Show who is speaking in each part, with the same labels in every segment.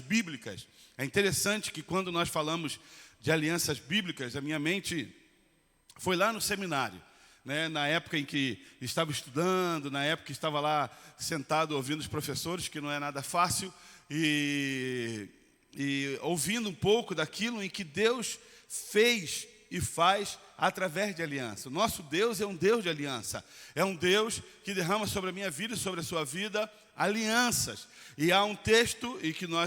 Speaker 1: bíblicas. É interessante que quando nós falamos de alianças bíblicas, a minha mente foi lá no seminário, né? Na época em que estava estudando, na época que estava lá sentado ouvindo os professores, que não é nada fácil, e ouvindo um pouco daquilo em que Deus fez e faz através de aliança. O nosso Deus é um Deus de aliança. É um Deus que derrama sobre a minha vida e sobre a sua vida alianças. E há um texto,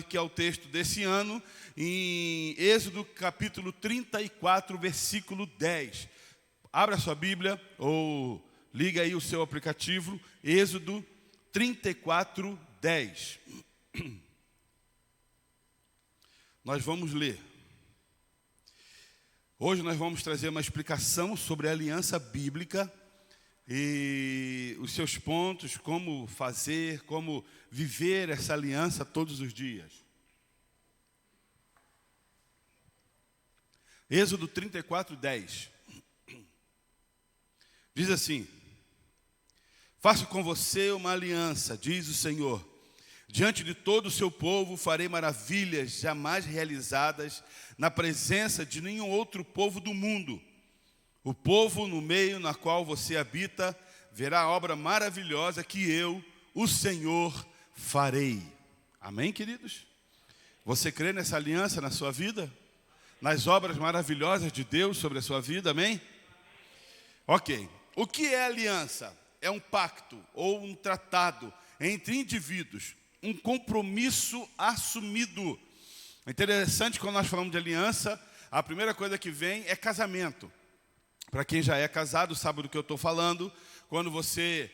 Speaker 1: que é o texto desse ano, em Êxodo capítulo 34, versículo 10. Abra sua Bíblia ou liga aí o seu aplicativo, Êxodo 34, 10. Nós vamos ler. Hoje nós vamos trazer uma explicação sobre a aliança bíblica e os seus pontos, como fazer, como viver essa aliança todos os dias. Êxodo 34, 10. Diz assim: faço com você uma aliança, diz o Senhor. Diante de todo o seu povo farei maravilhas jamais realizadas na presença de nenhum outro povo do mundo. O povo no meio na qual você habita verá a obra maravilhosa que eu, o Senhor, farei. Amém, queridos? Você crê nessa aliança na sua vida? Nas obras maravilhosas de Deus sobre a sua vida, amém? Ok. O que é aliança? É um pacto ou um tratado entre indivíduos, um compromisso assumido. É interessante, quando nós falamos de aliança, a primeira coisa que vem é casamento. Para quem já é casado sabe do que eu estou falando. Quando você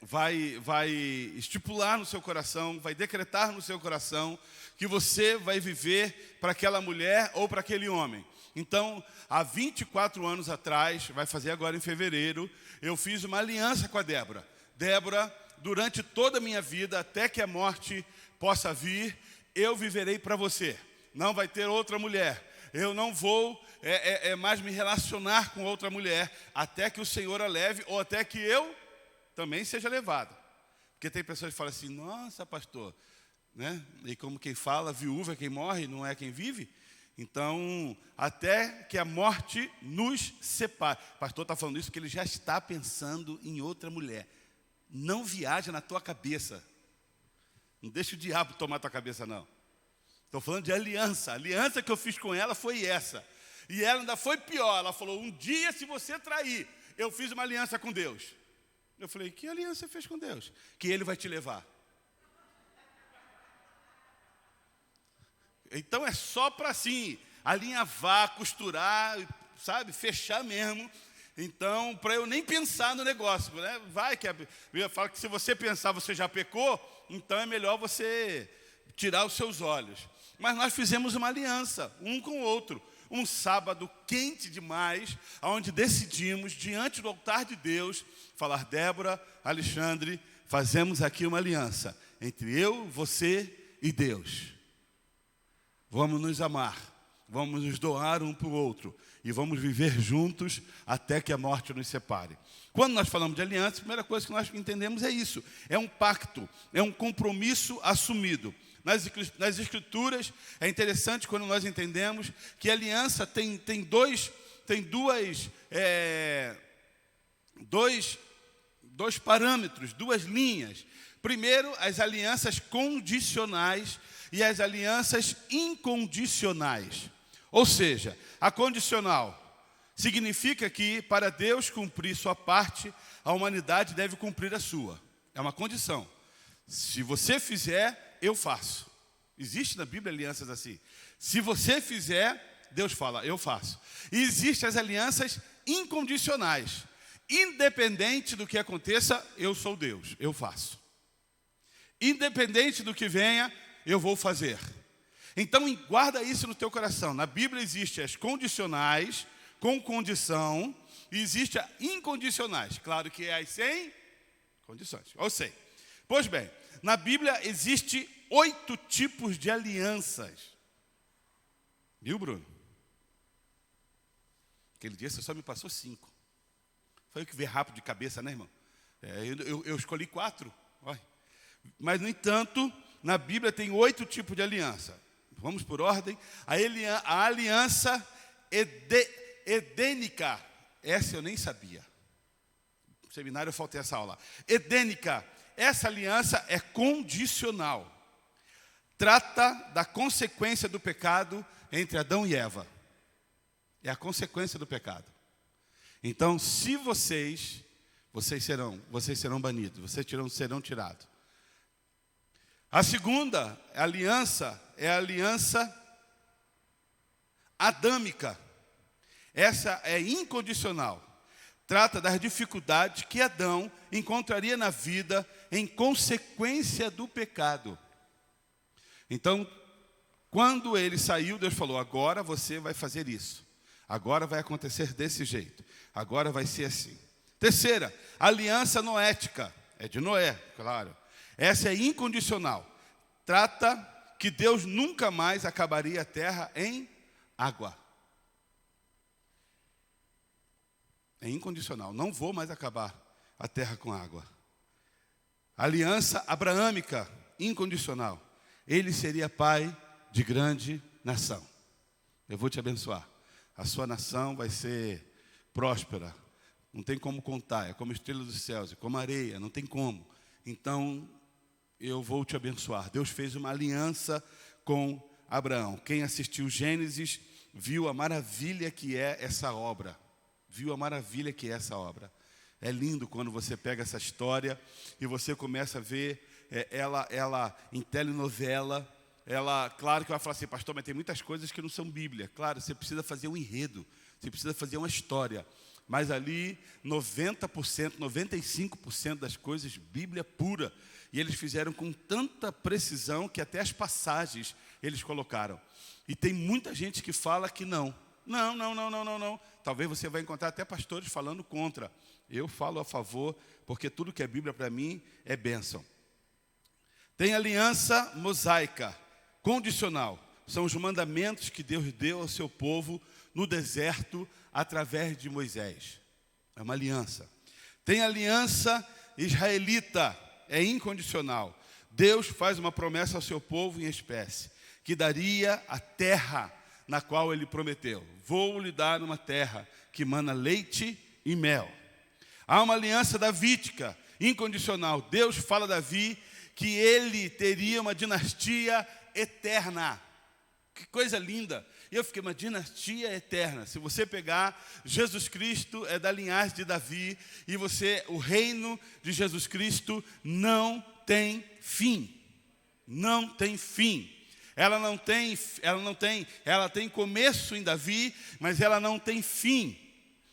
Speaker 1: vai estipular no seu coração, vai decretar no seu coração que você vai viver para aquela mulher ou para aquele homem. Então, há 24 anos atrás, vai fazer agora em fevereiro, eu fiz uma aliança com a Débora. Débora, durante toda a minha vida, até que a morte possa vir, eu viverei para você. Não vai ter outra mulher. Eu não vou mais me relacionar com outra mulher, até que o Senhor a leve, ou até que eu também seja levado. Porque tem pessoas que falam assim: nossa, pastor, né? E como quem fala, viúva é quem morre, não é quem vive. Então, até que a morte nos separe. O pastor está falando isso porque ele já está pensando em outra mulher. Não viaja na tua cabeça. Não deixa o diabo tomar a tua cabeça, não. Estou falando de aliança. A aliança que eu fiz com ela foi essa. E ela ainda foi pior. Ela falou: um dia, se você trair, eu fiz uma aliança com Deus. Eu falei: que aliança você fez com Deus? Que Ele vai te levar. Então é só para assim, alinhavar, costurar, sabe, fechar mesmo. Então, para eu nem pensar no negócio, né? Vai que a Bíblia fala que se você pensar você já pecou, então é melhor você tirar os seus olhos. Mas nós fizemos uma aliança, um com o outro. Um sábado quente demais, onde decidimos, diante do altar de Deus, falar: Débora, Alexandre, fazemos aqui uma aliança entre eu, você e Deus. Vamos nos amar, vamos nos doar um para o outro e vamos viver juntos até que a morte nos separe. Quando nós falamos de aliança, a primeira coisa que nós entendemos é isso. É um pacto, é um compromisso assumido. Nas Escrituras, é interessante quando nós entendemos que a aliança tem dois parâmetros, duas linhas. Primeiro, as alianças condicionais e as alianças incondicionais. Ou seja, a condicional significa que para Deus cumprir sua parte, a humanidade deve cumprir a sua. É uma condição. Se você fizer, eu faço. Existe na Bíblia alianças assim. Se você fizer, Deus fala: eu faço. E existem as alianças incondicionais. Independente do que aconteça, eu sou Deus, eu faço. Independente do que venha, eu vou fazer. Então, guarda isso no teu coração. Na Bíblia existem as condicionais, com condição, e existem as incondicionais. Claro que é as sem condições. Eu sei. Pois bem, na Bíblia existem 8 tipos de alianças. Viu, Bruno? Aquele dia você só me passou 5. Foi eu que veio rápido de cabeça, né, irmão? Eu escolhi 4. Olha. Mas, no entanto, na Bíblia tem 8 tipos de aliança. Vamos por ordem. A aliança edênica. Essa eu nem sabia. No seminário eu faltei essa aula. Edênica. Essa aliança é condicional. Trata da consequência do pecado entre Adão e Eva. É a consequência do pecado. Então, se vocês serão banidos, vocês serão tirados. A segunda aliança é a aliança adâmica. Essa é incondicional. Trata das dificuldades que Adão encontraria na vida em consequência do pecado. Então, quando ele saiu, Deus falou, agora você vai fazer isso. Agora vai acontecer desse jeito. Agora vai ser assim. Terceira, aliança noética. É de Noé, claro. Essa é incondicional. Trata que Deus nunca mais acabaria a terra em água. É incondicional. Não vou mais acabar a terra com água. Aliança abraâmica, incondicional. Ele seria pai de grande nação. Eu vou te abençoar. A sua nação vai ser próspera. Não tem como contar. É como estrela dos céus, é como areia. Não tem como. Então, eu vou te abençoar. Deus fez uma aliança com Abraão. Quem assistiu Gênesis viu a maravilha que é essa obra. Viu a maravilha que é essa obra. É lindo quando você pega essa história e você começa a ver ela em telenovela. Ela, claro que vai falar assim, pastor, mas tem muitas coisas que não são Bíblia. Claro, você precisa fazer um enredo, você precisa fazer uma história. Mas ali, 90%, 95% das coisas, Bíblia pura. E eles fizeram com tanta precisão que até as passagens eles colocaram. E tem muita gente que fala que não. Não. Talvez você vai encontrar até pastores falando contra. Eu falo a favor, porque tudo que é Bíblia para mim é bênção. Tem aliança mosaica, condicional. São os mandamentos que Deus deu ao seu povo no deserto através de Moisés. É uma aliança. Tem aliança israelita, é incondicional. Deus faz uma promessa ao seu povo em espécie, que daria a terra na qual ele prometeu. Vou lhe dar uma terra que mana leite e mel. Há uma aliança davídica, incondicional. Deus fala a Davi que ele teria uma dinastia eterna. Que coisa linda. E eu fiquei, uma dinastia eterna. Se você pegar, Jesus Cristo é da linhagem de Davi, e o reino de Jesus Cristo não tem fim. Não tem fim. Ela tem começo em Davi, mas ela não tem fim.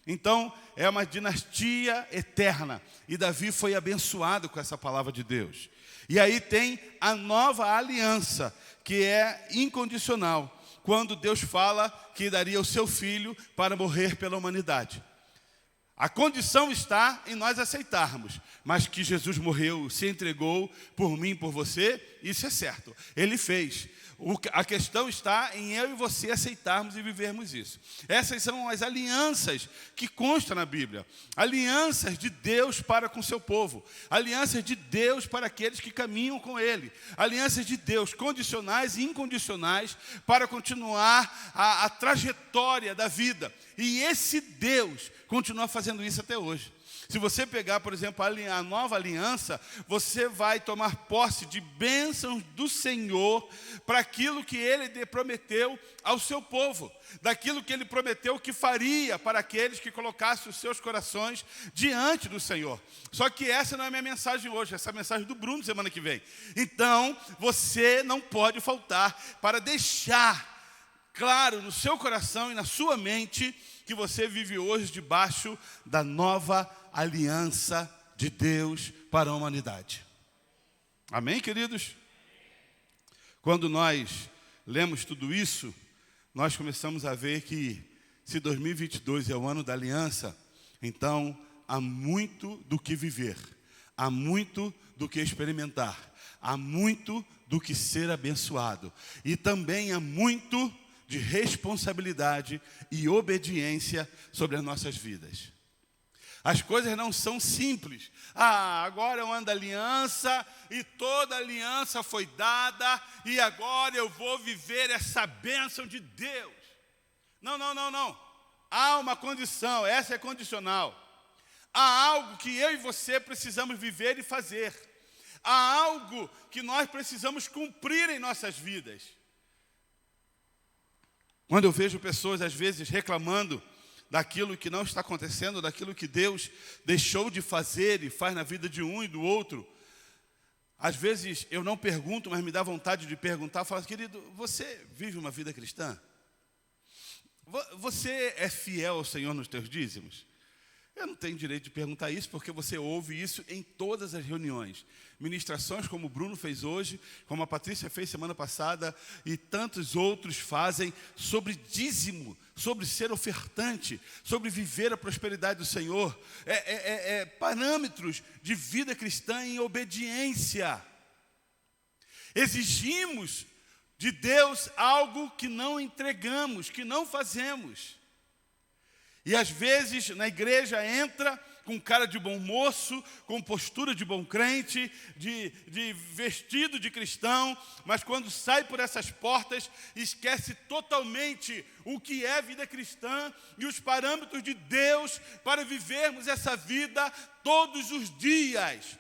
Speaker 1: Então, é uma dinastia eterna. E Davi foi abençoado com essa palavra de Deus. E aí tem a nova aliança, que é incondicional. Quando Deus fala que daria o seu filho para morrer pela humanidade. A condição está em nós aceitarmos. Mas que Jesus morreu, se entregou por mim, por você, isso é certo. Ele fez. A questão está em eu e você aceitarmos e vivermos isso. Essas são as alianças que constam na Bíblia. Alianças de Deus para com seu povo. Alianças de Deus para aqueles que caminham com Ele. Alianças de Deus condicionais e incondicionais para continuar a trajetória da vida. E esse Deus continua fazendo isso até hoje. Se você pegar, por exemplo, a nova aliança, você vai tomar posse de bênçãos do Senhor para aquilo que Ele prometeu ao seu povo, daquilo que Ele prometeu que faria para aqueles que colocassem os seus corações diante do Senhor. Só que essa não é a minha mensagem hoje, essa é a mensagem do Bruno semana que vem. Então, você não pode faltar para deixar claro no seu coração e na sua mente que você vive hoje debaixo da nova aliança de Deus para a humanidade. Amém, queridos? Quando nós lemos tudo isso, nós começamos a ver que se 2022 é o ano da aliança, então há muito do que viver, há muito do que experimentar, há muito do que ser abençoado e também há muito de responsabilidade e obediência sobre as nossas vidas. As coisas não são simples. Agora é um ano da aliança e toda a aliança foi dada e agora eu vou viver essa bênção de Deus. Não. Há uma condição, essa é condicional. Há algo que eu e você precisamos viver e fazer. Há algo que nós precisamos cumprir em nossas vidas. Quando eu vejo pessoas, às vezes, reclamando daquilo que não está acontecendo, daquilo que Deus deixou de fazer e faz na vida de um e do outro, às vezes eu não pergunto, mas me dá vontade de perguntar, falo, querido, você vive uma vida cristã? Você é fiel ao Senhor nos teus dízimos? Eu não tenho direito de perguntar isso, porque você ouve isso em todas as reuniões. Ministrações como o Bruno fez hoje, como a Patrícia fez semana passada, e tantos outros fazem sobre dízimo, sobre ser ofertante, sobre viver a prosperidade do Senhor. Parâmetros de vida cristã em obediência. Exigimos de Deus algo que não entregamos, que não fazemos. E às vezes na igreja entra com cara de bom moço, com postura de bom crente, de vestido de cristão, mas quando sai por essas portas, esquece totalmente o que é vida cristã e os parâmetros de Deus para vivermos essa vida todos os dias.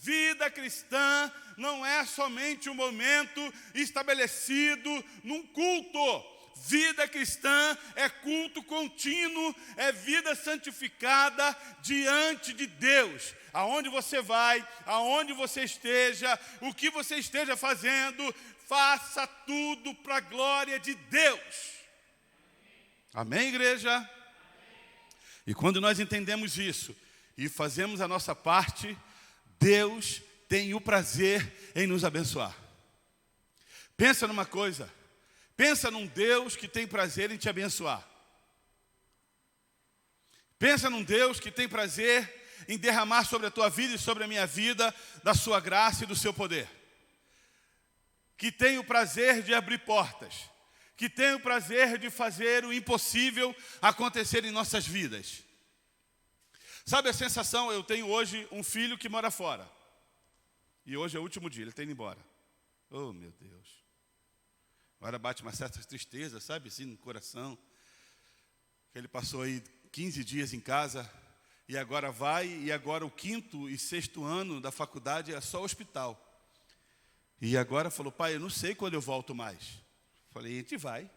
Speaker 1: Vida cristã não é somente um momento estabelecido num culto. Vida cristã é culto contínuo, é vida santificada diante de Deus. Aonde você vai, aonde você esteja, o que você esteja fazendo, faça tudo para a glória de Deus. Amém, igreja? Amém. E quando nós entendemos isso e fazemos a nossa parte, Deus tem o prazer em nos abençoar. Pensa numa coisa. Pensa num Deus que tem prazer em te abençoar. Pensa num Deus que tem prazer em derramar sobre a tua vida e sobre a minha vida da sua graça e do seu poder. Que tem o prazer de abrir portas. Que tem o prazer de fazer o impossível acontecer em nossas vidas. Sabe a sensação? Eu tenho hoje um filho que mora fora. E hoje é o último dia, ele está indo embora. Oh, meu Deus. Agora bate uma certa tristeza, sabe, assim, no coração. Ele passou aí 15 dias em casa, e agora vai, e agora o 5º e 6º ano da faculdade é só hospital. E agora falou, pai, eu não sei quando eu volto mais. Falei, a gente vai.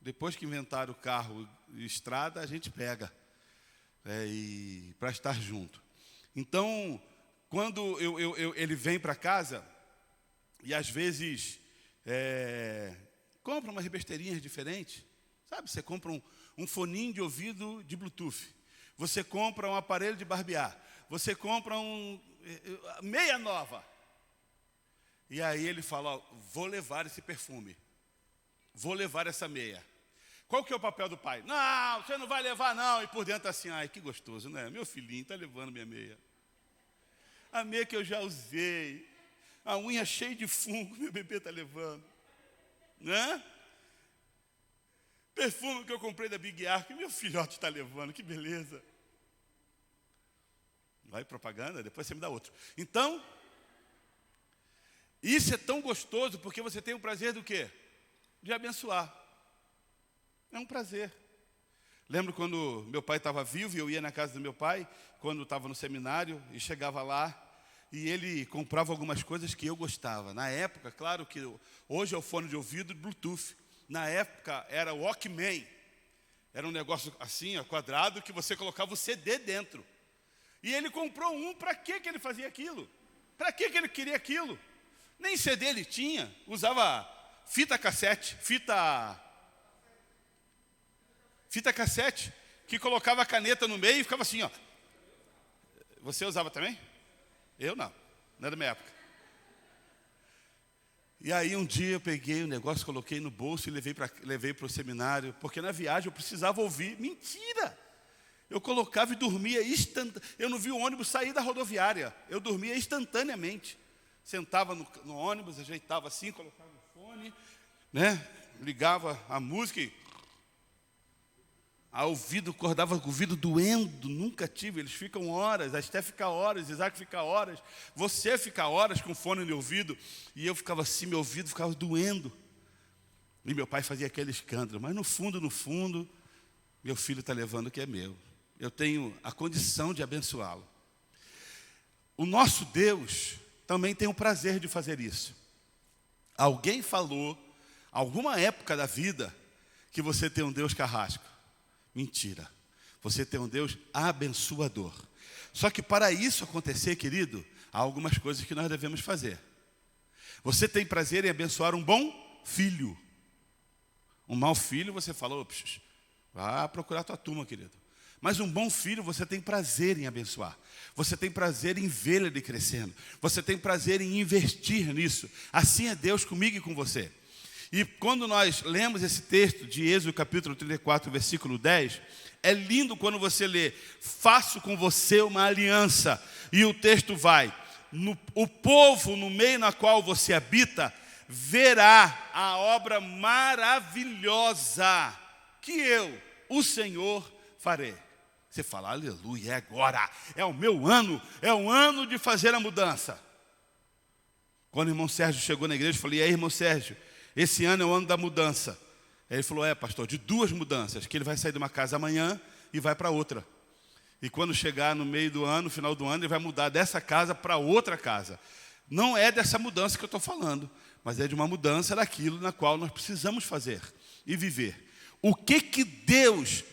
Speaker 1: Depois que inventaram o carro e estrada, a gente pega. E para estar junto. Então, quando ele vem para casa, e às vezes... compra umas besteirinhas diferentes, sabe? Você compra um foninho de ouvido de Bluetooth, você compra um aparelho de barbear, você compra meia nova, e aí ele fala, vou levar esse perfume, vou levar essa meia. Qual que é o papel do pai? Não, você não vai levar não, e por dentro assim, ai que gostoso, né? Meu filhinho está levando minha meia, a meia que eu já usei, a unha cheia de fungo, meu bebê está levando. Né? Perfume que eu comprei da Big Arc, meu filhote está levando, que beleza. Vai propaganda, depois você me dá outro. Então, isso é tão gostoso, porque você tem o prazer do quê? De abençoar. É um prazer. Lembro quando meu pai estava vivo, e eu ia na casa do meu pai, quando estava no seminário, e chegava lá, e ele comprava algumas coisas que eu gostava. Na época, claro que hoje é o fone de ouvido Bluetooth. Na época era o Walkman. Era um negócio assim, ó, quadrado, que você colocava o CD dentro. E ele comprou um, para que ele fazia aquilo? Para que ele queria aquilo? Nem CD ele tinha, usava fita cassete, fita cassete, que colocava a caneta no meio e ficava assim, ó. Você usava também? Eu não é da minha época. E aí um dia eu peguei o negócio, coloquei no bolso e levei para o seminário, porque na viagem eu precisava ouvir. Mentira! Eu colocava e dormia instantaneamente. Eu não vi o ônibus sair da rodoviária, eu dormia instantaneamente. Sentava no ônibus, ajeitava assim, colocava o fone, né? Ligava a música e... Acordava com o ouvido doendo, nunca tive. Eles ficam horas, a Esté fica horas, Isaac fica horas, você fica horas com fone no ouvido. E eu ficava assim, meu ouvido ficava doendo. E meu pai fazia aquele escândalo, mas no fundo, meu filho está levando o que é meu. Eu tenho a condição de abençoá-lo. O nosso Deus também tem o prazer de fazer isso. Alguém falou, alguma época da vida, que você tem um Deus carrasco. Mentira. Você tem um Deus abençoador. Só que para isso acontecer, querido, há algumas coisas que nós devemos fazer. Você tem prazer em abençoar um bom filho. Um mau filho, você falou, vá procurar a tua turma, querido. Mas um bom filho, você tem prazer em abençoar. Você tem prazer em vê-lo ele crescendo. Você tem prazer em investir nisso. Assim é Deus comigo e com você. E quando nós lemos esse texto de Êxodo capítulo 34, versículo 10, é lindo quando você lê, faço com você uma aliança. E o texto vai, o povo no meio na qual você habita, verá a obra maravilhosa que eu, o Senhor, farei. Você fala, aleluia, é agora, é o meu ano, é o ano de fazer a mudança. Quando o irmão Sérgio chegou na igreja, eu falei, e aí, irmão Sérgio, esse ano é o ano da mudança. Aí ele falou, pastor, de 2 mudanças, que ele vai sair de uma casa amanhã e vai para outra. E quando chegar no meio do ano, no final do ano, ele vai mudar dessa casa para outra casa. Não é dessa mudança que eu estou falando, mas é de uma mudança daquilo na qual nós precisamos fazer e viver. O que Deus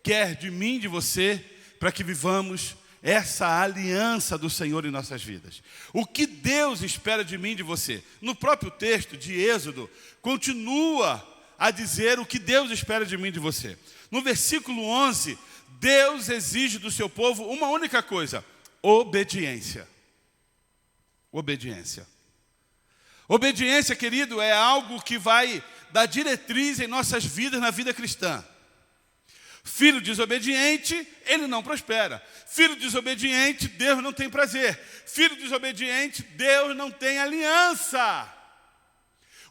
Speaker 1: quer de mim e de você para que vivamos essa aliança do Senhor em nossas vidas? O que Deus espera de mim e de você? No próprio texto de Êxodo, continua a dizer o que Deus espera de mim e de você. No versículo 11, Deus exige do seu povo uma única coisa: obediência. Obediência. Obediência, querido, é algo que vai dar diretriz em nossas vidas, na vida cristã. Filho desobediente, ele não prospera. Filho desobediente, Deus não tem prazer. Filho desobediente, Deus não tem aliança.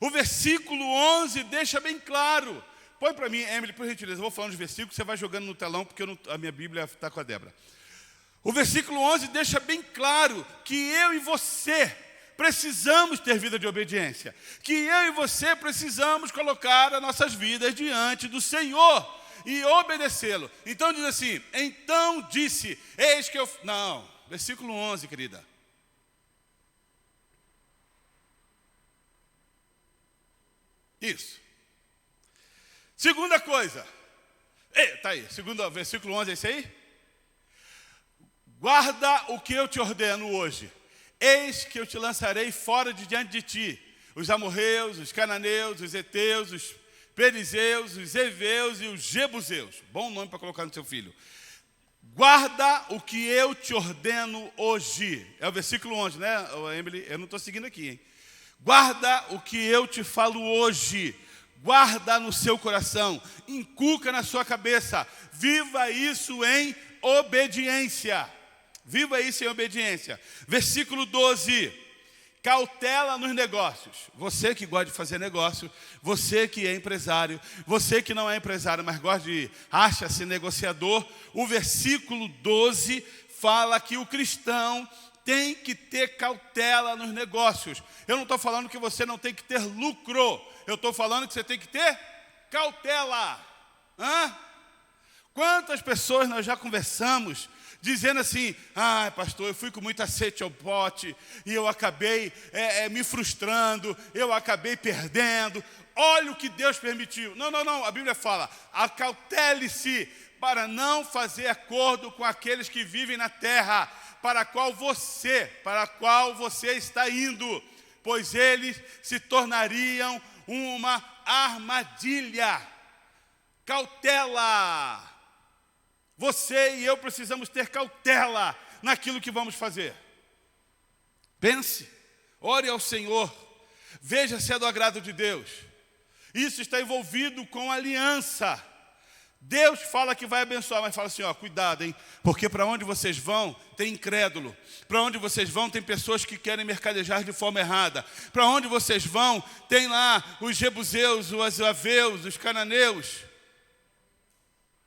Speaker 1: O versículo 11 deixa bem claro. Põe para mim, Emily, por gentileza. Eu vou falando os versículos, você vai jogando no telão, porque a minha Bíblia está com a Débora. O versículo 11 deixa bem claro que eu e você precisamos ter vida de obediência. Que eu e você precisamos colocar as nossas vidas diante do Senhor e obedecê-lo. Então diz assim, então disse, eis que eu... Não, versículo 11, querida. Isso. Segunda coisa. Está aí, versículo 11, é esse aí? Guarda o que eu te ordeno hoje. Eis que eu te lançarei fora de diante de ti os amorreus, os cananeus, os heteus, os perizeus, os heveus e os jebuseus. Bom nome para colocar no seu filho. Guarda o que eu te ordeno hoje. É o versículo 11, né, Emily? Eu não estou seguindo aqui, hein? Guarda o que eu te falo hoje. Guarda no seu coração. Inculca na sua cabeça. Viva isso em obediência. Viva isso em obediência. Versículo 12. Cautela nos negócios. Você que gosta de fazer negócio, você que é empresário, você que não é empresário, mas gosta de acha-se negociador, o versículo 12 fala que o cristão tem que ter cautela nos negócios. Eu não estou falando que você não tem que ter lucro, eu estou falando que você tem que ter cautela. Quantas pessoas nós já conversamos dizendo assim, pastor, eu fui com muita sede ao pote e eu acabei me frustrando, eu acabei perdendo. Olha o que Deus permitiu. Não, a Bíblia fala, acautele-se para não fazer acordo com aqueles que vivem na terra, para a qual você está indo, pois eles se tornariam uma armadilha. Cautela. Você e eu precisamos ter cautela naquilo que vamos fazer. Pense, ore ao Senhor, veja se é do agrado de Deus. Isso está envolvido com aliança. Deus fala que vai abençoar, mas fala assim, cuidado, hein? Porque para onde vocês vão, tem incrédulo. Para onde vocês vão, tem pessoas que querem mercadejar de forma errada. Para onde vocês vão, tem lá os jebuseus, os aveus, os cananeus.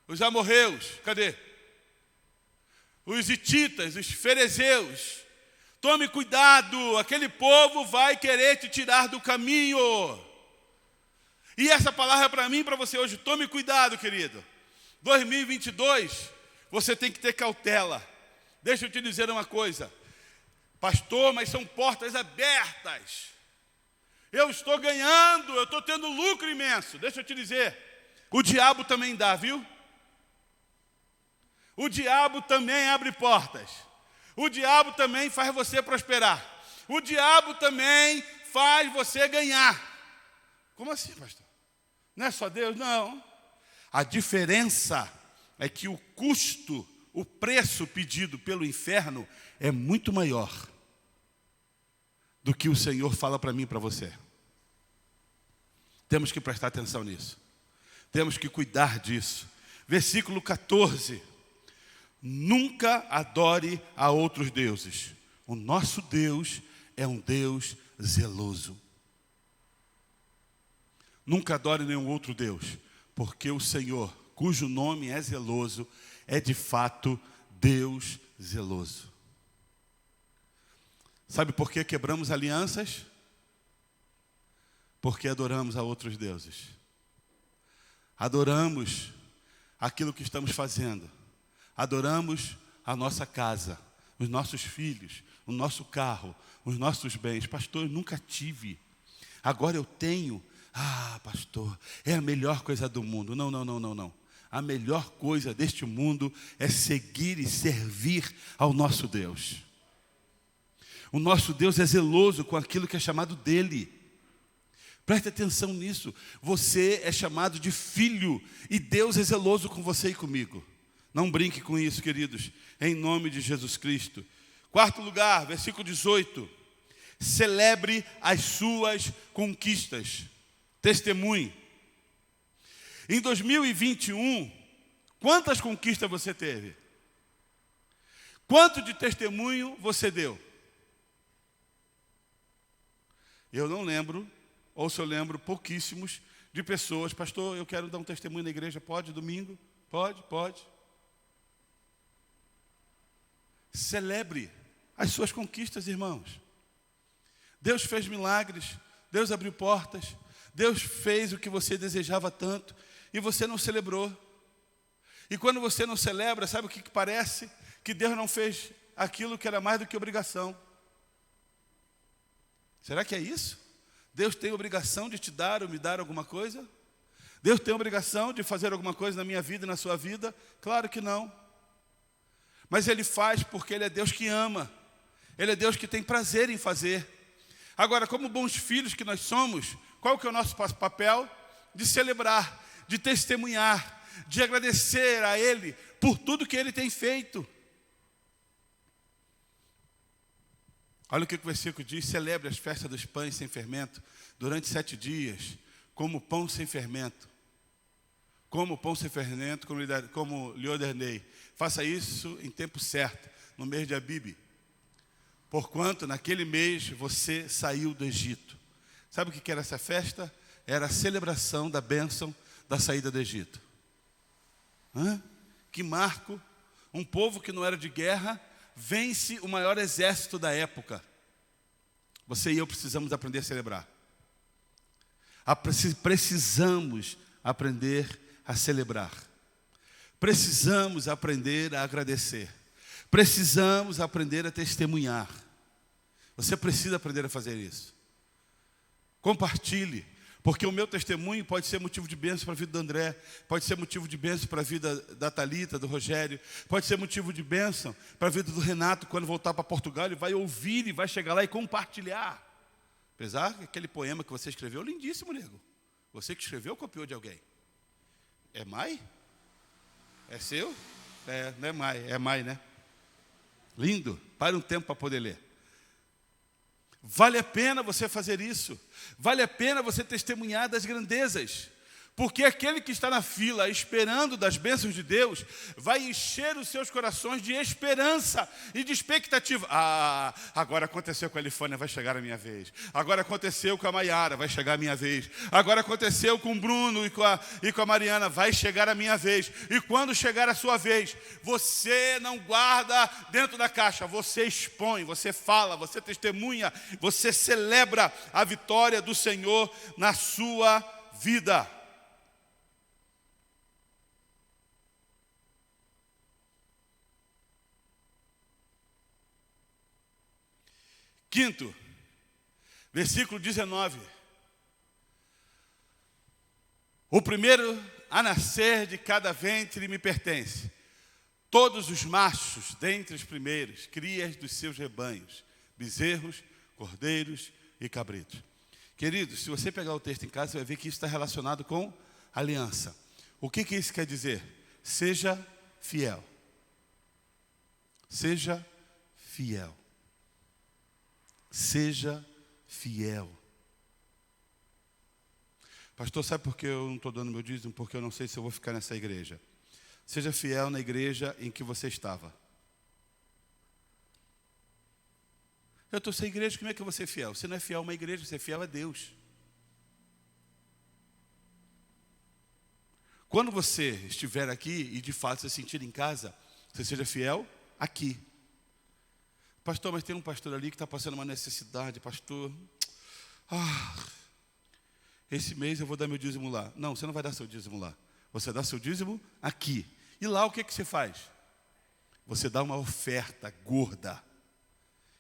Speaker 1: os amorreus, cadê? Os hititas, os ferezeus. Tome cuidado, aquele povo vai querer te tirar do caminho. E essa palavra é para mim e para você hoje. Tome cuidado, querido. 2022, você tem que ter cautela. Deixa eu te dizer uma coisa. Pastor, mas são portas abertas. Eu estou ganhando, eu estou tendo lucro imenso. Deixa eu te dizer, o diabo também dá, viu? O diabo também abre portas. O diabo também faz você prosperar. O diabo também faz você ganhar. Como assim, pastor? Não é só Deus? Não. A diferença é que o custo, o preço pedido pelo inferno é muito maior do que o Senhor fala para mim e para você. Temos que prestar atenção nisso. Temos que cuidar disso. Versículo 14. Nunca adore a outros deuses. O nosso Deus é um Deus zeloso. Nunca adore nenhum outro Deus, porque o Senhor, cujo nome é zeloso, é de fato Deus zeloso. Sabe por que quebramos alianças? Porque adoramos a outros deuses. Adoramos aquilo que estamos fazendo. Adoramos a nossa casa, os nossos filhos, o nosso carro, os nossos bens. Pastor, eu nunca tive. Agora eu tenho. Ah, pastor, é a melhor coisa do mundo. Não. A melhor coisa deste mundo é seguir e servir ao nosso Deus. O nosso Deus é zeloso com aquilo que é chamado dele. Preste atenção nisso. Você é chamado de filho e Deus é zeloso com você e comigo. Não brinque com isso, queridos, em nome de Jesus Cristo. Quarto lugar, versículo 18. Celebre as suas conquistas. Testemunhe. Em 2021, quantas conquistas você teve? Quanto de testemunho você deu? Eu não lembro, ou se eu lembro, pouquíssimos de pessoas. Pastor, eu quero dar um testemunho na igreja. Pode, domingo? Pode. Celebre as suas conquistas, irmãos. Deus fez milagres, Deus abriu portas, Deus fez o que você desejava tanto e você não celebrou. E quando você não celebra, sabe o que parece? Que Deus não fez aquilo que era mais do que obrigação. Será que é isso? Deus tem obrigação de te dar ou me dar alguma coisa? Deus tem obrigação de fazer alguma coisa na minha vida e na sua vida? Claro que não. Mas Ele faz porque Ele é Deus que ama. Ele é Deus que tem prazer em fazer. Agora, como bons filhos que nós somos, qual que é o nosso papel? De celebrar, de testemunhar, de agradecer a Ele por tudo que Ele tem feito. Olha o que o versículo diz: celebre as festas dos pães sem fermento durante 7 dias, como pão sem fermento. Como pão sem fermento, como lhe ordenei. Faça isso em tempo certo, no mês de Abibe. Porquanto naquele mês você saiu do Egito. Sabe o que era essa festa? Era a celebração da bênção da saída do Egito. Que marco, um povo que não era de guerra, vence o maior exército da época. Você e eu precisamos aprender a celebrar. Precisamos aprender a celebrar. Precisamos aprender a agradecer. Precisamos aprender a testemunhar. Você precisa aprender a fazer isso. Compartilhe, porque o meu testemunho pode ser motivo de bênção para a vida do André, pode ser motivo de bênção para a vida da Thalita, do Rogério, pode ser motivo de bênção para a vida do Renato, quando voltar para Portugal, ele vai ouvir e vai chegar lá e compartilhar. Apesar que aquele poema que você escreveu, lindíssimo, nego. Você que escreveu ou copiou de alguém? É Mai? É seu? Não é Mai, é Mai, né? Lindo, pare um tempo para poder ler. Vale a pena você fazer isso. Vale a pena você testemunhar das grandezas. Porque aquele que está na fila esperando das bênçãos de Deus vai encher os seus corações de esperança e de expectativa. Ah, agora aconteceu com a Elifânia, vai chegar a minha vez. Agora aconteceu com a Maiara, vai chegar a minha vez. Agora aconteceu com o Bruno e com a Mariana, vai chegar a minha vez. E quando chegar a sua vez, você não guarda dentro da caixa, você expõe, você fala, você testemunha, você celebra a vitória do Senhor na sua vida. Quinto, versículo 19. O primeiro a nascer de cada ventre me pertence. Todos os machos dentre os primeiros, crias dos seus rebanhos, bezerros, cordeiros e cabritos. Queridos, se você pegar o texto em casa, você vai ver que isso está relacionado com aliança. O que isso quer dizer? Seja fiel. Seja fiel. Seja fiel. Pastor, sabe por que eu não estou dando meu dízimo? Porque eu não sei se eu vou ficar nessa igreja. Seja fiel na igreja em que você estava. Eu estou sem igreja, como é que eu vou ser fiel? Você não é fiel a uma igreja, você é fiel a Deus. Quando você estiver aqui e de fato se sentir em casa, você seja fiel aqui. Pastor, mas tem um pastor ali que está passando uma necessidade, pastor. Esse mês eu vou dar meu dízimo lá. Não, você não vai dar seu dízimo lá. Você dá seu dízimo aqui. E lá o que você faz? Você dá uma oferta gorda,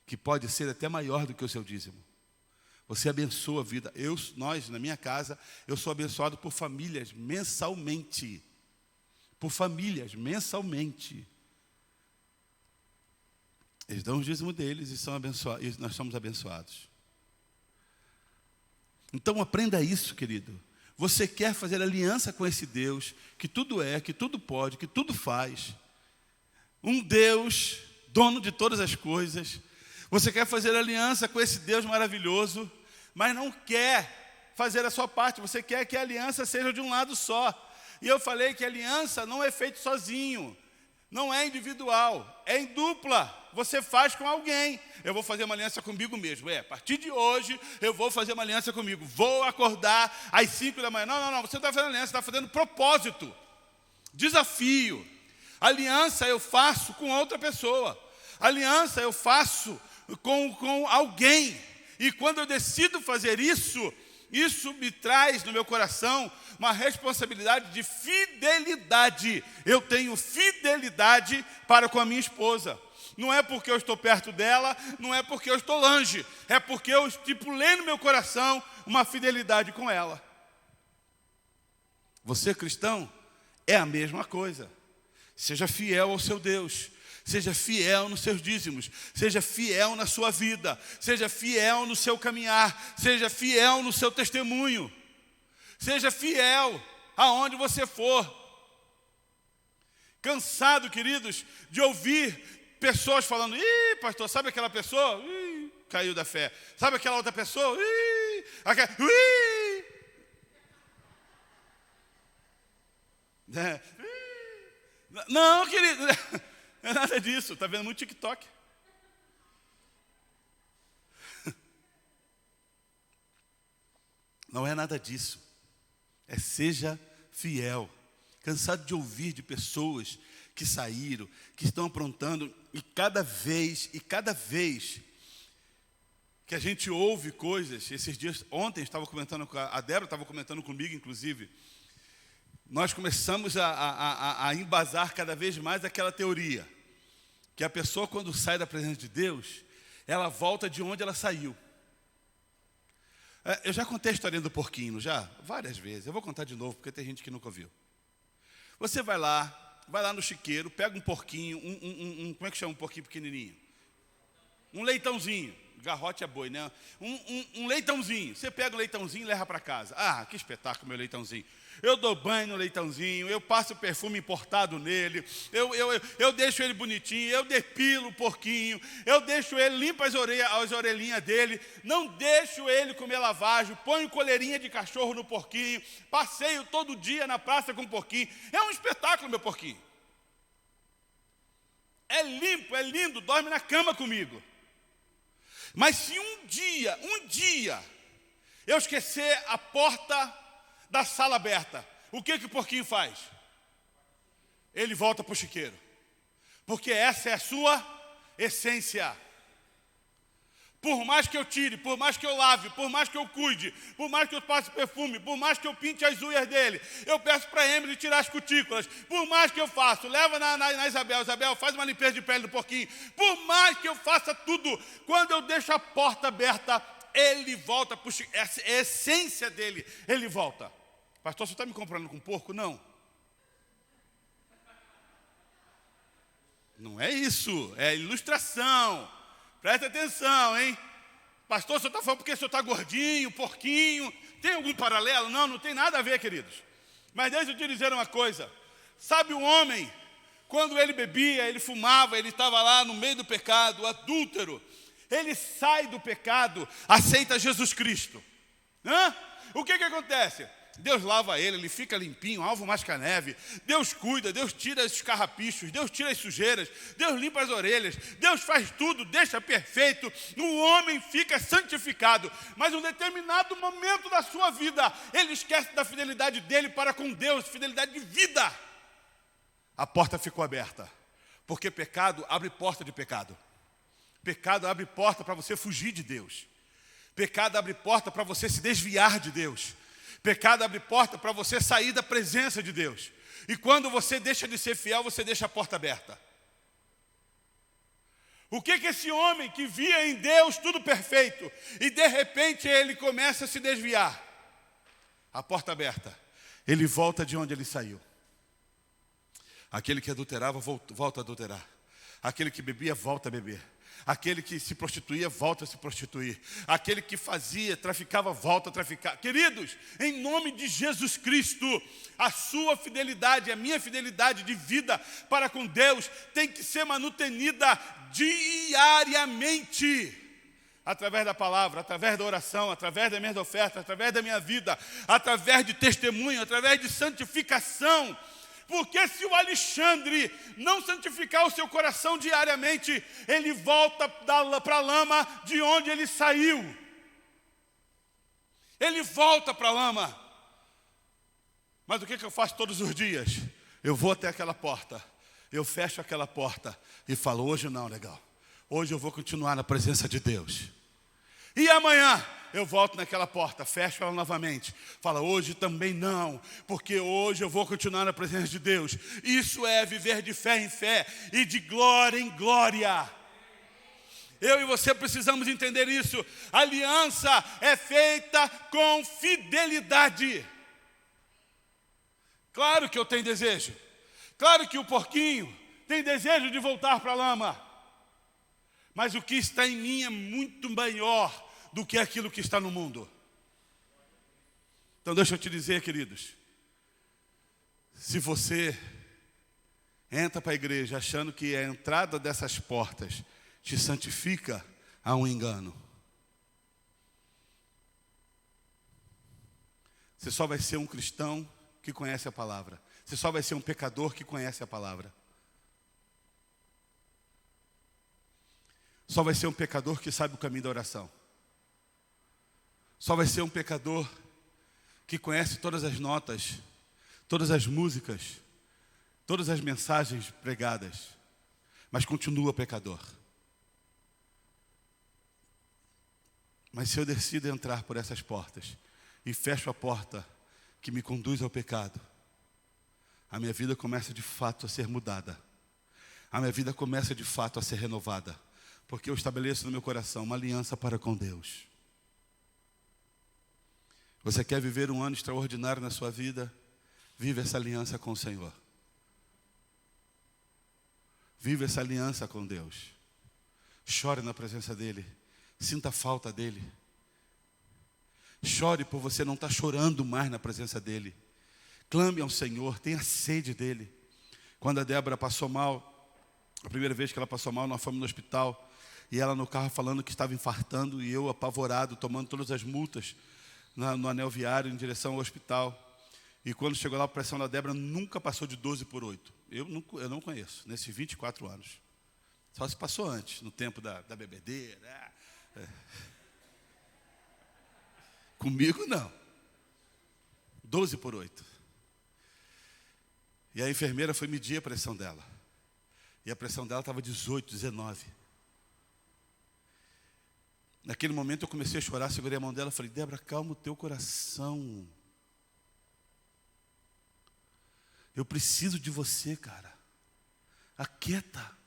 Speaker 1: que pode ser até maior do que o seu dízimo. Você abençoa a vida. Nós, na minha casa, eu sou abençoado por famílias mensalmente. Por famílias mensalmente. Eles dão o dízimo deles e são abençoados, e nós somos abençoados. Então aprenda isso, querido. Você quer fazer aliança com esse Deus, que tudo é, que tudo pode, que tudo faz. Um Deus, dono de todas as coisas. Você quer fazer aliança com esse Deus maravilhoso, mas não quer fazer a sua parte. Você quer que a aliança seja de um lado só. E eu falei que a aliança não é feita sozinho. Não é individual, é em dupla. Você faz com alguém. Eu vou fazer uma aliança comigo mesmo. A partir de hoje, eu vou fazer uma aliança comigo. Vou acordar às 5 da manhã. Não, você não está fazendo aliança, você está fazendo propósito. Desafio. Aliança eu faço com outra pessoa. Aliança eu faço com alguém. E quando eu decido fazer isso, isso me traz no meu coração uma responsabilidade de fidelidade. Eu tenho fidelidade para com a minha esposa. Não é porque eu estou perto dela, não é porque eu estou longe. É porque eu estipulei no meu coração uma fidelidade com ela. Você, cristão, é a mesma coisa. Seja fiel ao seu Deus. Seja fiel nos seus dízimos, seja fiel na sua vida, seja fiel no seu caminhar, seja fiel no seu testemunho, seja fiel aonde você for. Cansado, queridos, de ouvir pessoas falando, pastor, sabe aquela pessoa? Caiu da fé. Sabe aquela outra pessoa? Não, querido. Não é nada disso, está vendo muito TikTok. Não é nada disso. É seja fiel. Cansado de ouvir de pessoas que saíram, que estão aprontando, e cada vez que a gente ouve coisas, esses dias, ontem estava comentando com a Débora, estava comentando comigo, inclusive, nós começamos a embasar cada vez mais aquela teoria, que a pessoa quando sai da presença de Deus, ela volta de onde ela saiu. Eu já contei a historinha do porquinho, já? Várias vezes, eu vou contar de novo, porque tem gente que nunca ouviu. Você vai lá no chiqueiro, pega um porquinho, como é que chama um porquinho pequenininho? Um leitãozinho, garrote é boi, né? Um leitãozinho. Você pega o leitãozinho e leva para casa. Ah, que espetáculo, meu leitãozinho. Eu dou banho no leitãozinho, eu passo perfume importado nele, eu deixo ele bonitinho, eu depilo o porquinho, eu deixo ele, limpo as orelhinhas dele, não deixo ele comer lavagem, ponho coleirinha de cachorro no porquinho, passeio todo dia na praça com o porquinho. É um espetáculo, meu porquinho. É limpo, é lindo, dorme na cama comigo. Mas se um dia, eu esquecer a porta da sala aberta, o que o porquinho faz? Ele volta para o chiqueiro. Porque essa é a sua essência. Por mais que eu tire, por mais que eu lave, por mais que eu cuide, por mais que eu passe perfume, por mais que eu pinte as unhas dele, eu peço para a Emily tirar as cutículas, por mais que eu faça, leva na Isabel, faz uma limpeza de pele do porquinho, por mais que eu faça tudo, quando eu deixo a porta aberta, ele volta, essa é a essência dele, ele volta. Pastor, você está me comparando com porco? Não. Não é isso, é ilustração. Presta atenção, hein? Pastor, o senhor está falando porque o senhor está gordinho, porquinho. Tem algum paralelo? Não, não tem nada a ver, queridos. Mas deixa eu te dizer uma coisa. Sabe o homem, quando ele bebia, ele fumava, ele estava lá no meio do pecado, o adúltero. Ele sai do pecado, aceita Jesus Cristo. O que acontece? Deus lava ele fica limpinho, alvo mais que a neve. Deus cuida, Deus tira os carrapichos, Deus tira as sujeiras, Deus limpa as orelhas, Deus faz tudo, deixa perfeito. O homem fica santificado. Mas em um determinado momento da sua vida, ele esquece da fidelidade dele para com Deus, fidelidade de vida. A porta ficou aberta, porque pecado abre porta de pecado. Pecado abre porta para você fugir de Deus. Pecado abre porta para você se desviar de Deus. Pecado abre porta para você sair da presença de Deus. E quando você deixa de ser fiel, você deixa a porta aberta. O que esse homem que via em Deus tudo perfeito, e de repente ele começa a se desviar? A porta aberta. Ele volta de onde ele saiu. Aquele que adulterava, volta a adulterar. Aquele que bebia, volta a beber. Aquele que se prostituía, volta a se prostituir. Aquele que traficava, volta a traficar. Queridos, em nome de Jesus Cristo, a sua fidelidade, a minha fidelidade de vida para com Deus tem que ser manutenida diariamente. Através da palavra, através da oração, através das minhas ofertas, através da minha vida, através de testemunho, através de santificação. Porque se o Alexandre não santificar o seu coração diariamente, ele volta para a lama de onde ele saiu. Ele volta para a lama. Mas o que eu faço todos os dias? Eu vou até aquela porta, eu fecho aquela porta e falo, hoje não, legal. Hoje eu vou continuar na presença de Deus. E amanhã eu volto naquela porta, fecho ela novamente. Fala, hoje também não, porque hoje eu vou continuar na presença de Deus. Isso é viver de fé em fé e de glória em glória. Eu e você precisamos entender isso. Aliança é feita com fidelidade. Claro que eu tenho desejo. Claro que o porquinho tem desejo de voltar para a lama. Mas o que está em mim é muito maior do que aquilo que está no mundo. Então deixa eu te dizer, queridos, se você entra para a igreja achando que a entrada dessas portas te santifica, há um engano. Você só vai ser um cristão que conhece a palavra. Você só vai ser um pecador que conhece a palavra. Só vai ser um pecador que sabe o caminho da oração. Só vai ser um pecador que conhece todas as notas, todas as músicas, todas as mensagens pregadas, mas continua pecador. Mas se eu decido entrar por essas portas e fecho a porta que me conduz ao pecado, a minha vida começa de fato a ser mudada. A minha vida começa de fato a ser renovada, porque eu estabeleço no meu coração uma aliança para com Deus. Você quer viver um ano extraordinário na sua vida? Vive essa aliança com o Senhor. Vive essa aliança com Deus. Chore na presença dEle. Sinta a falta dele. Chore por você não estar chorando mais na presença dele. Clame ao Senhor, tenha sede dele. Quando a Débora passou mal, a primeira vez que ela passou mal, nós fomos no hospital, e ela no carro falando que estava infartando, e eu apavorado, tomando todas as multas no anel viário em direção ao hospital. E quando chegou lá, a pressão da Débora nunca passou de 12/8. Eu não conheço, nesses 24 anos. Só se passou antes, no tempo da bebedeira. Comigo não. 12/8. E a enfermeira foi medir a pressão dela. E a pressão dela estava 18, 19. Naquele momento eu comecei a chorar, segurei a mão dela e falei: Débora, calma o teu coração. Eu preciso de você, cara. Aquieta.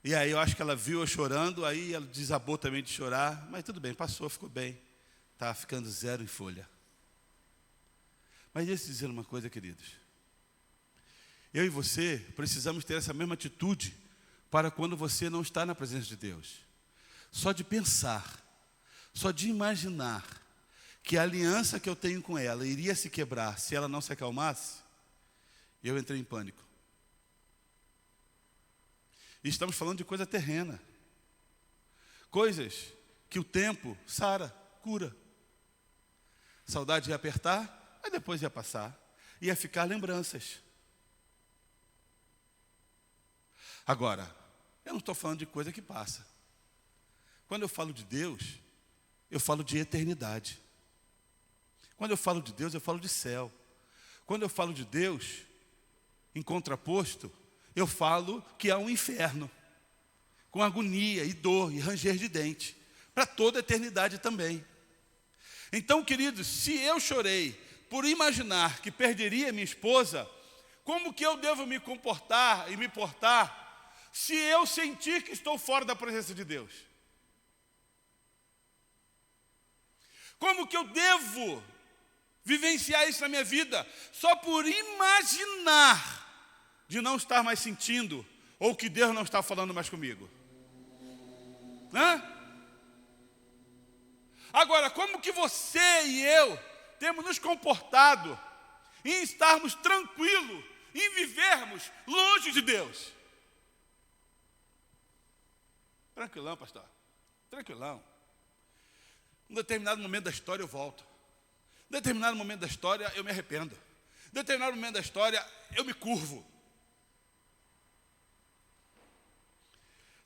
Speaker 1: E aí eu acho que ela viu eu chorando, aí ela desabou também de chorar, mas tudo bem, passou, ficou bem. Estava ficando 0 em folha. Mas deixa eu dizer uma coisa, queridos. Eu e você precisamos ter essa mesma atitude para quando você não está na presença de Deus. Só de pensar, só de imaginar que a aliança que eu tenho com ela iria se quebrar se ela não se acalmasse, eu entrei em pânico. E estamos falando de coisa terrena. Coisas que o tempo sara, cura. Saudade ia apertar, mas depois ia passar. Ia ficar lembranças. Agora, eu não estou falando de coisa que passa. Quando eu falo de Deus, eu falo de eternidade. Quando eu falo de Deus, eu falo de céu. Quando eu falo de Deus, em contraposto, eu falo que há um inferno, com agonia e dor e ranger de dente, para toda a eternidade também. Então, queridos, se eu chorei por imaginar que perderia minha esposa, como que eu devo me comportar e me portar se eu sentir que estou fora da presença de Deus? Como que eu devo vivenciar isso na minha vida só por imaginar de não estar mais sentindo, ou que Deus não está falando mais comigo? Agora, como que você e eu temos nos comportado em estarmos tranquilos, em vivermos longe de Deus? Tranquilão, pastor, tranquilão. Em determinado momento da história eu volto. Em determinado momento da história eu me arrependo. Em determinado momento da história eu me curvo.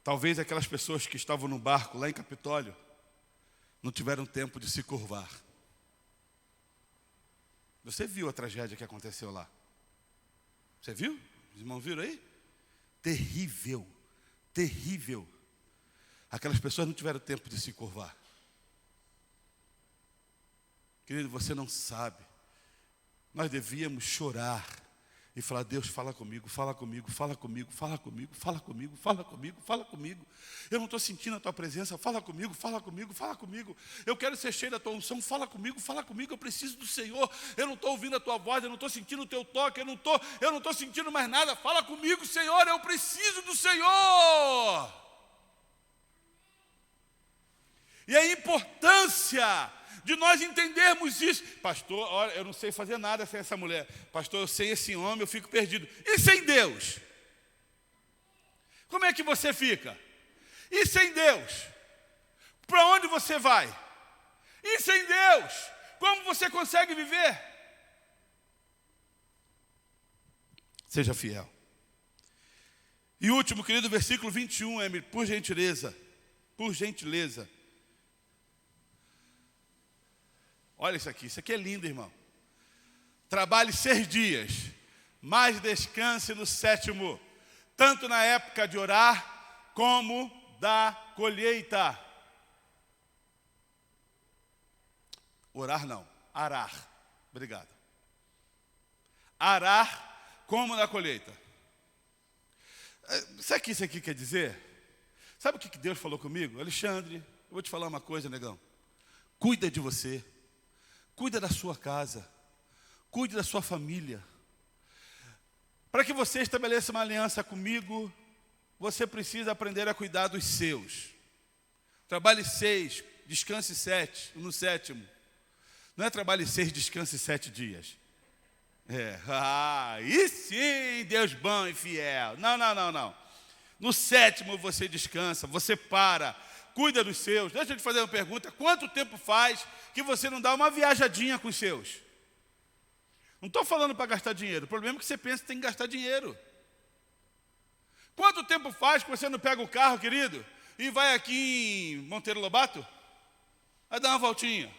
Speaker 1: Talvez aquelas pessoas que estavam no barco lá em Capitólio não tiveram tempo de se curvar. Você viu a tragédia que aconteceu lá? Você viu? Os irmãos viram aí? Terrível, terrível. Aquelas pessoas não tiveram tempo de se curvar. Querido, você não sabe. Nós devíamos chorar e falar: Deus, fala comigo, fala comigo, fala comigo, fala comigo, fala comigo, fala comigo, fala comigo. Eu não estou sentindo a tua presença, fala comigo, fala comigo, fala comigo. Eu quero ser cheio da tua unção, fala comigo, eu preciso do Senhor. Eu não estou ouvindo a tua voz, eu não estou sentindo o teu toque, eu não estou sentindo mais nada. Fala comigo, Senhor, eu preciso do Senhor. E a importância de nós entendermos isso. Pastor, olha, eu não sei fazer nada sem essa mulher. Pastor, eu sem esse homem, eu fico perdido. E sem Deus? Como é que você fica? E sem Deus? Para onde você vai? E sem Deus? Como você consegue viver? Seja fiel. E último, querido, versículo 21, Emily, por gentileza. Por gentileza. Olha isso aqui é lindo, irmão. Trabalhe 6 dias, mas descanse no 7º, tanto na época de orar, como da colheita. Orar não, arar. Obrigado. Arar como na colheita. Sabe o que isso aqui quer dizer? Sabe o que Deus falou comigo? Alexandre, eu vou te falar uma coisa, negão. Cuida de você. Cuida da sua casa, cuide da sua família. Para que você estabeleça uma aliança comigo, você precisa aprender a cuidar dos seus. Trabalhe 6, descanse 7, no sétimo. Não é trabalhe 6, descanse 7 dias. E sim, Deus bom e fiel. Não. No sétimo você descansa, você para, cuida dos seus. Deixa eu te fazer uma pergunta. Quanto tempo faz que você não dá uma viajadinha com os seus? Não estou falando para gastar dinheiro. O problema é que você pensa que tem que gastar dinheiro. Quanto tempo faz que você não pega o carro, querido, e vai aqui em Monteiro Lobato? Vai dar uma voltinha.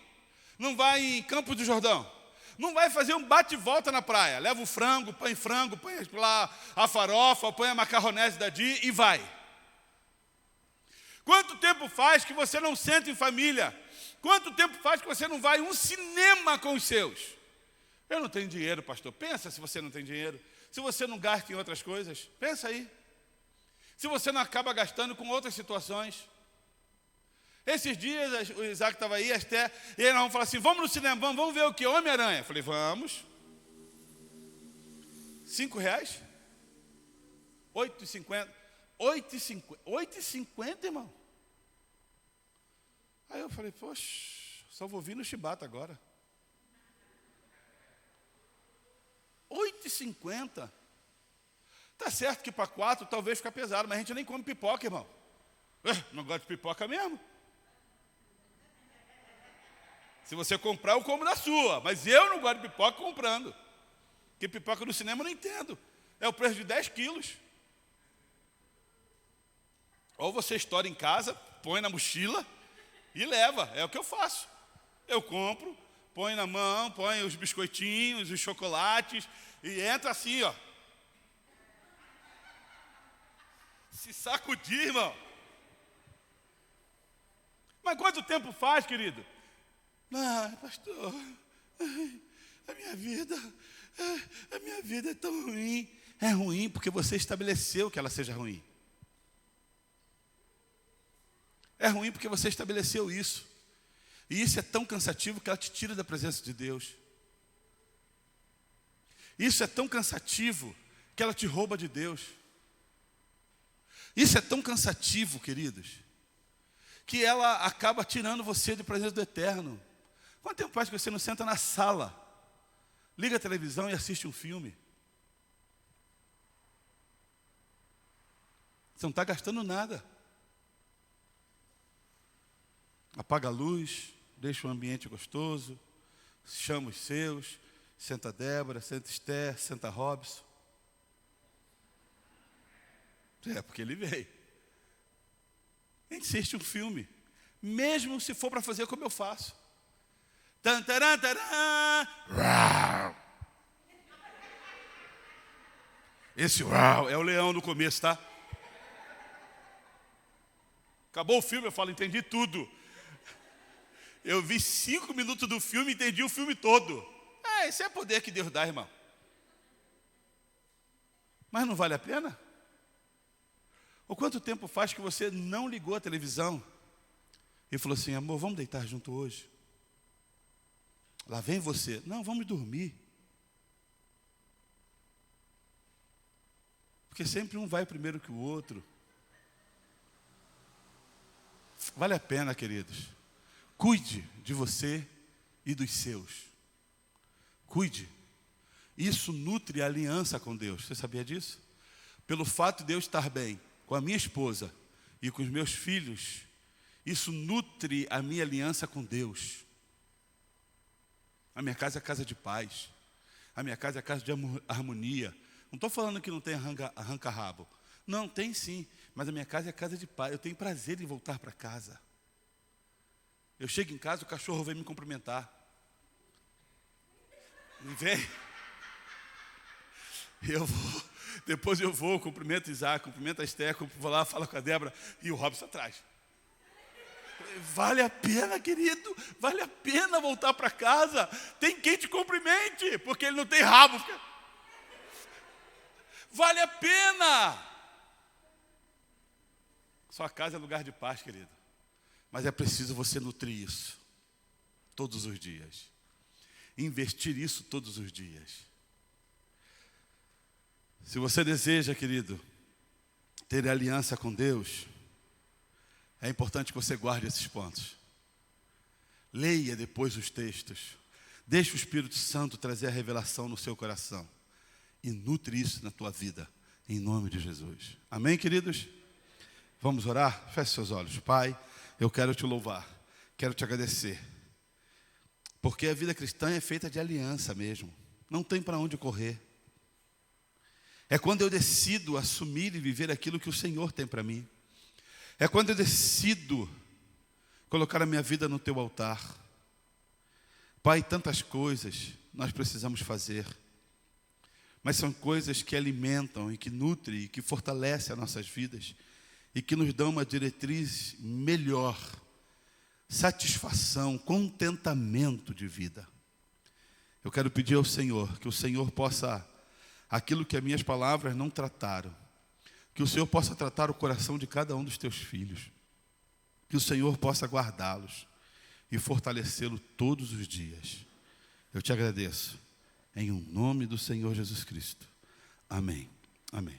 Speaker 1: Não vai em Campos do Jordão. Não vai fazer um bate-volta na praia. Leva o frango, põe lá a farofa, põe a macarronese da Di e vai. Quanto tempo faz que você não senta em família? Quanto tempo faz que você não vai a um cinema com os seus? Eu não tenho dinheiro, pastor. Pensa se você não tem dinheiro. Se você não gasta em outras coisas, pensa aí. Se você não acaba gastando com outras situações. Esses dias o Isaac estava aí, a Esther, e aí nós vamos falar assim, vamos no cinema, vamos ver o que? Homem-Aranha. Eu falei, vamos. R$5? 8,50. 8,50, irmão. Aí eu falei, poxa, só vou vir no Chibata agora. 8,50. Tá certo que para 4 talvez fica pesado, mas a gente nem come pipoca, irmão. Não gosto de pipoca mesmo. Se você comprar, eu como da sua. Mas eu não gosto de pipoca comprando. Porque pipoca no cinema eu não entendo. É o preço de 10 quilos. Ou você estoura em casa, põe na mochila e leva. É o que eu faço. Eu compro, põe na mão, põe os biscoitinhos, os chocolates e entra assim, ó. Se sacudir, irmão. Mas quanto tempo faz, querido? Pastor, a minha vida é tão ruim. É ruim porque você estabeleceu que ela seja ruim. É ruim porque você estabeleceu isso. E isso é tão cansativo que ela te tira da presença de Deus. Isso é tão cansativo que ela te rouba de Deus. Isso é tão cansativo, queridos, que ela acaba tirando você da presença do Eterno. Quanto tempo faz que você não senta na sala, liga a televisão e assiste um filme? Você não está gastando nada. Apaga a luz, deixa o ambiente gostoso, chama os seus, senta Débora, senta Esther, senta Robson. Porque ele veio. A gente assiste um filme, mesmo se for para fazer como eu faço. Esse é o leão no começo, tá? Acabou o filme, eu falo, entendi tudo. Eu vi 5 minutos do filme e entendi o filme todo. Esse é poder que Deus dá, irmão. Mas não vale a pena? Ou quanto tempo faz que você não ligou a televisão e falou assim, amor, vamos deitar junto hoje? Lá vem você. Não, vamos dormir. Porque sempre um vai primeiro que o outro. Vale a pena, queridos. Cuide de você e dos seus. Cuide. Isso nutre a aliança com Deus. Você sabia disso? Pelo fato de eu estar bem com a minha esposa e com os meus filhos, isso nutre a minha aliança com Deus. A minha casa é casa de paz. A minha casa é casa de harmonia. Não estou falando que não tem arranca-rabo. Não, tem sim. Mas a minha casa é casa de paz. Eu tenho prazer em voltar para casa. Eu chego em casa, o cachorro vem me cumprimentar. Não vem? Depois eu vou, cumprimento Isaac, cumprimento a Esther, vou lá, falo com a Débora e o Robson atrás. Vale a pena, querido, vale a pena voltar para casa. Tem quem te cumprimente, porque ele não tem rabo. Vale a pena. Sua casa é lugar de paz, querido. Mas é preciso você nutrir isso todos os dias. Investir isso todos os dias. Se você deseja, querido, ter aliança com Deus, É importante que você guarde esses pontos. Leia depois os textos. Deixe o Espírito Santo trazer a revelação no seu coração. E nutre isso na tua vida, em nome de Jesus. Amém, queridos? Vamos orar? Feche seus olhos. Pai, eu quero te louvar, quero te agradecer. Porque a vida cristã é feita de aliança mesmo. Não tem para onde correr. É quando eu decido assumir e viver aquilo que o Senhor tem para mim. É quando eu decido colocar a minha vida no teu altar. Pai, tantas coisas nós precisamos fazer. Mas são coisas que alimentam e que nutrem e que fortalecem as nossas vidas. E que nos dão uma diretriz melhor. Satisfação, contentamento de vida. Eu quero pedir ao Senhor que o Senhor possa, aquilo que as minhas palavras não trataram, que o Senhor possa tratar o coração de cada um dos teus filhos, que o Senhor possa guardá-los e fortalecê-lo todos os dias. Eu te agradeço, em nome do Senhor Jesus Cristo. Amém. Amém.